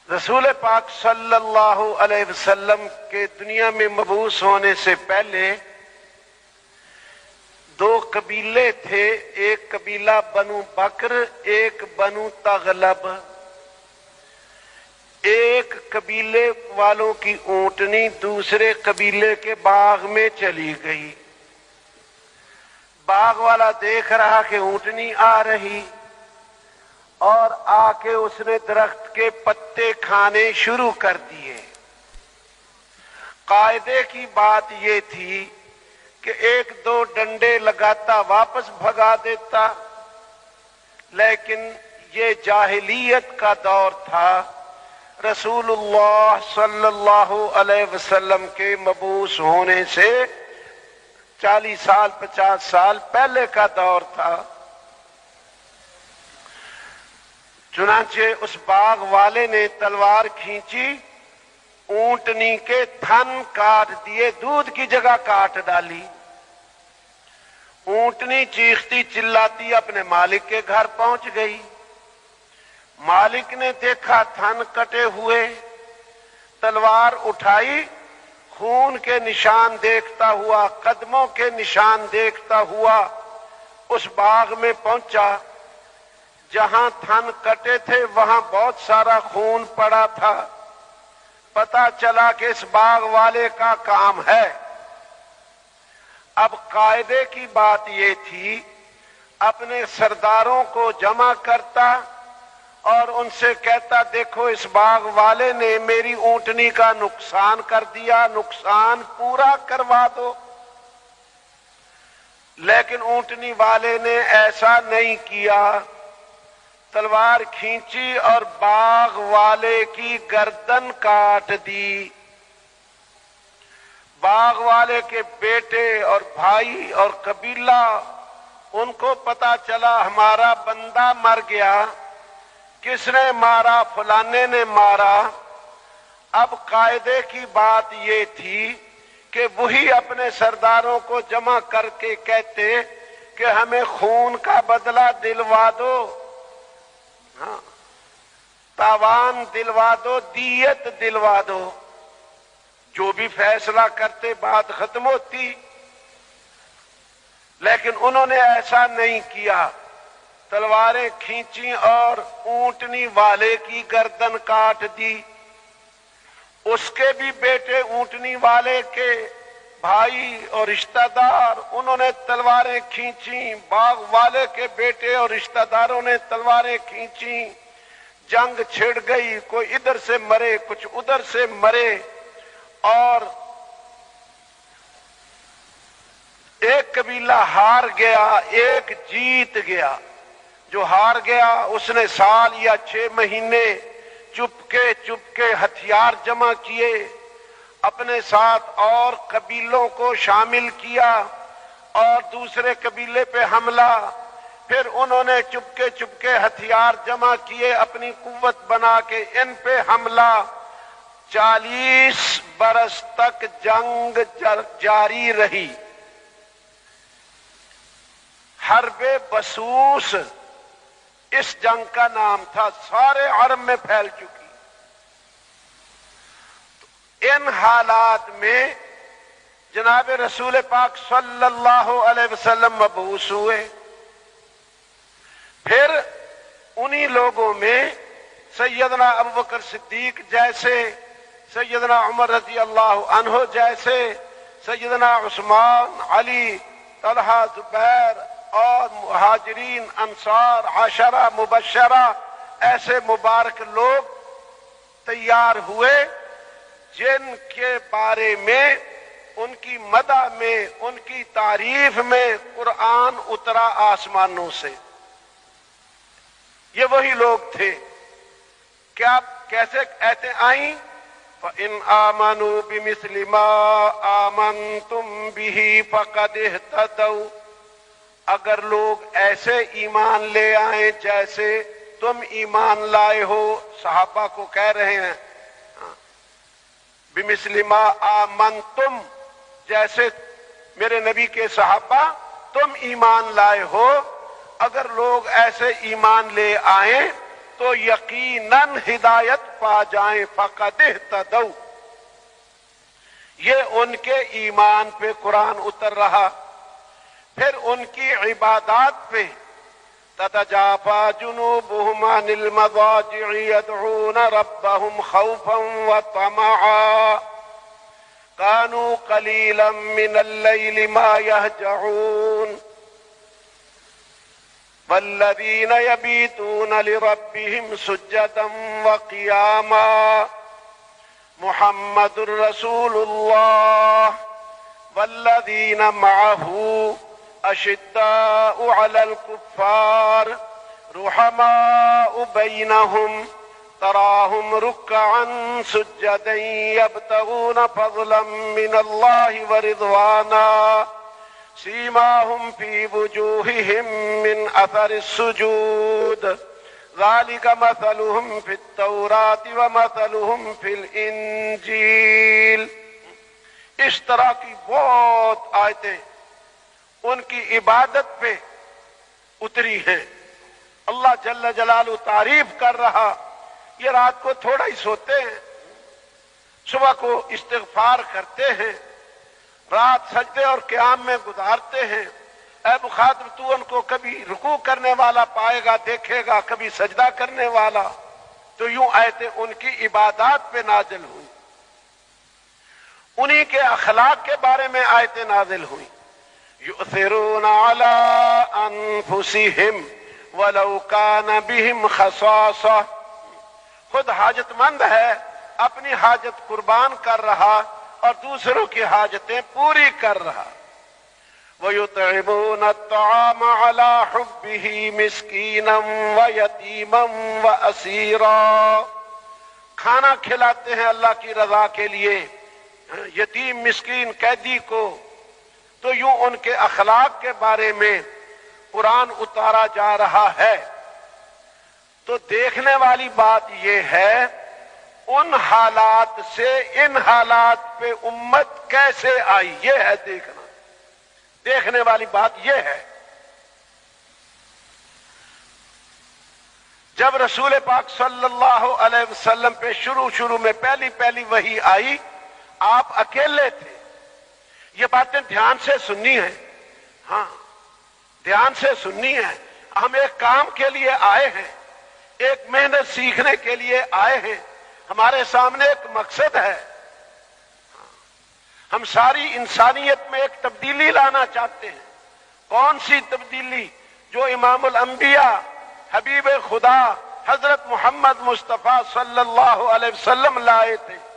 رسول پاک صلی اللہ علیہ وسلم کے دنیا میں مبعوث ہونے سے پہلے دو قبیلے تھے، ایک قبیلہ بنو بکر، ایک بنو تغلب۔ ایک قبیلے والوں کی اونٹنی دوسرے قبیلے کے باغ میں چلی گئی۔ باغ والا دیکھ رہا کہ اونٹنی آ رہی، اور آ کے اس نے درخت کے پتے کھانے شروع کر دیے۔ قاعدے کی بات یہ تھی کہ ایک دو ڈنڈے لگاتا واپس بھگا دیتا، لیکن یہ جاہلیت کا دور تھا۔ رسول اللہ صلی اللہ علیہ وسلم کے مبعوث ہونے سے 40 سال 50 سال پہلے کا دور تھا۔ چنانچہ اس باغ والے نے تلوار کھینچی، اونٹنی کے تھن کاٹ دیے، دودھ کی جگہ کاٹ ڈالی۔ اونٹنی چیختی چلاتی اپنے مالک کے گھر پہنچ گئی۔ مالک نے دیکھا تھن کٹے ہوئے، تلوار اٹھائی، خون کے نشان دیکھتا ہوا، قدموں کے نشان دیکھتا ہوا اس باغ میں پہنچا۔ جہاں تھن کٹے تھے وہاں بہت سارا خون پڑا تھا۔ پتا چلا کہ اس باغ والے کا کام ہے۔ اب قاعدے کی بات یہ تھی، اپنے سرداروں کو جمع کرتا اور ان سے کہتا دیکھو اس باغ والے نے میری اونٹنی کا نقصان کر دیا، نقصان پورا کروا دو۔ لیکن اونٹنی والے نے ایسا نہیں کیا، تلوار کھینچی اور باغ والے کی گردن کاٹ دی۔ باغ والے کے بیٹے اور بھائی اور قبیلہ، ان کو پتا چلا ہمارا بندہ مر گیا۔ کس نے مارا؟ فلانے نے مارا۔ اب قاعدے کی بات یہ تھی کہ وہی اپنے سرداروں کو جمع کر کے کہتے کہ ہمیں خون کا بدلہ دلوا دو، ہاں تاوان دلوا دو، دیت دلوا دو۔ جو بھی فیصلہ کرتے بات ختم ہوتی، لیکن انہوں نے ایسا نہیں کیا۔ تلواریں کھینچی اور اونٹنی والے کی گردن کاٹ دی۔ اس کے بھی بیٹے اونٹنی والے کے بھائی اور رشتہ دار، انہوں نے تلواریں کھینچی۔ باغ والے کے بیٹے اور رشتہ داروں نے تلواریں کھینچی۔ جنگ چھڑ گئی، کوئی ادھر سے مرے، کچھ ادھر سے مرے، اور ایک قبیلہ ہار گیا، ایک جیت گیا۔ جو ہار گیا اس نے سال یا 6 مہینے چپکے ہتھیار جمع کیے، اپنے ساتھ اور قبیلوں کو شامل کیا اور دوسرے قبیلے پہ حملہ۔ پھر انہوں نے چپکے ہتھیار جمع کیے، اپنی قوت بنا کے ان پہ حملہ۔ 40 برس تک جنگ جاری رہی۔ حرب بسوس اس جنگ کا نام تھا، سارے عرب میں پھیل چکی۔ ان حالات میں جناب رسول پاک صلی اللہ علیہ وسلم مبعوث ہوئے۔ پھر انہی لوگوں میں سیدنا ابوبکر صدیق جیسے، سیدنا عمر رضی اللہ عنہ جیسے، سیدنا عثمان، علی، طلحہ، زبیر اور مہاجرین انصار 10 مبشرہ، ایسے مبارک لوگ تیار ہوئے جن کے بارے میں، ان کی مدح میں، ان کی تعریف میں قرآن اترا آسمانوں سے۔ یہ وہی لوگ تھے۔ کیا کیسے ایتے آئیں؟ فَإِنْ آمَنُوا بِمِثْلِ مَا آمَنْتُمْ بِهِ فَقَدْ اهْتَدَوْا۔ اگر لوگ ایسے ایمان لے آئیں جیسے تم ایمان لائے ہو، صحابہ کو کہہ رہے ہیں بِمِثْلِ مَا آمَنْتُمْ، جیسے میرے نبی کے صحابہ تم ایمان لائے ہو، اگر لوگ ایسے ایمان لے آئیں تو یقیناً ہدایت پا جائیں، فقد اہتدوا۔ یہ ان کے ایمان پہ قرآن اتر رہا، پھر ان کی عبادات پہ تتجافى جنوبهم عن المضاجع يدعون ربهم خوفا وطمعا كانوا قليلا من الليل ما يهجعون والذين يبيتون لربهم سجدا وقياما محمد رسول الله والذين معه أشداء على الكفار رحماء بينهم تراهم ركعا سجدا يبتغون فضلا من الله ورضوانا سيماهم في وجوههم من أثر السجود ذلك مثلهم في التوراة ومثلهم في الإنجيل۔ اس طرح کی بہت آیتیں ان کی عبادت پہ اتری ہیں۔ اللہ جل جلالہ تعریف کر رہا، یہ رات کو تھوڑا ہی سوتے ہیں، صبح کو استغفار کرتے ہیں، رات سجدے اور قیام میں گزارتے ہیں۔ اے مخاطب، تو ان کو کبھی رکوع کرنے والا پائے گا، دیکھے گا، کبھی سجدہ کرنے والا۔ تو یوں آیتیں ان کی عبادات پہ نازل ہوئی، انہی کے اخلاق کے بارے میں آیتیں نازل ہوئی۔ یؤثرون علی انفسہم ولو کان بہم خصاصہ، خود حاجت مند ہے، اپنی حاجت قربان کر رہا اور دوسروں کی حاجتیں پوری کر رہا۔ وَيُطْعِمُونَ الطَّعَامَ عَلَى حُبِّهِ مِسْكِينًا وَيَتِيمًا وَأَسِيرًا، کھانا کھلاتے ہیں اللہ کی رضا کے لیے یتیم، مسکین، قیدی کو۔ تو یوں ان کے اخلاق کے بارے میں قرآن اتارا جا رہا ہے۔ تو دیکھنے والی بات یہ ہے ان حالات سے ان حالات پہ امت کیسے آئی، یہ ہے دیکھنا۔ دیکھنے والی بات یہ ہے، جب رسول پاک صلی اللہ علیہ وسلم پہ شروع میں پہلی وحی آئی، آپ اکیلے تھے۔ یہ باتیں دھیان سے سننی ہیں، ہاں دھیان سے سننی ہے۔ ہم ایک کام کے لیے آئے ہیں، ایک محنت سیکھنے کے لیے آئے ہیں، ہمارے سامنے ایک مقصد ہے۔ ہم ساری انسانیت میں ایک تبدیلی لانا چاہتے ہیں۔ کون سی تبدیلی؟ جو امام الانبیاء حبیب خدا حضرت محمد مصطفیٰ صلی اللہ علیہ وسلم لائے تھے۔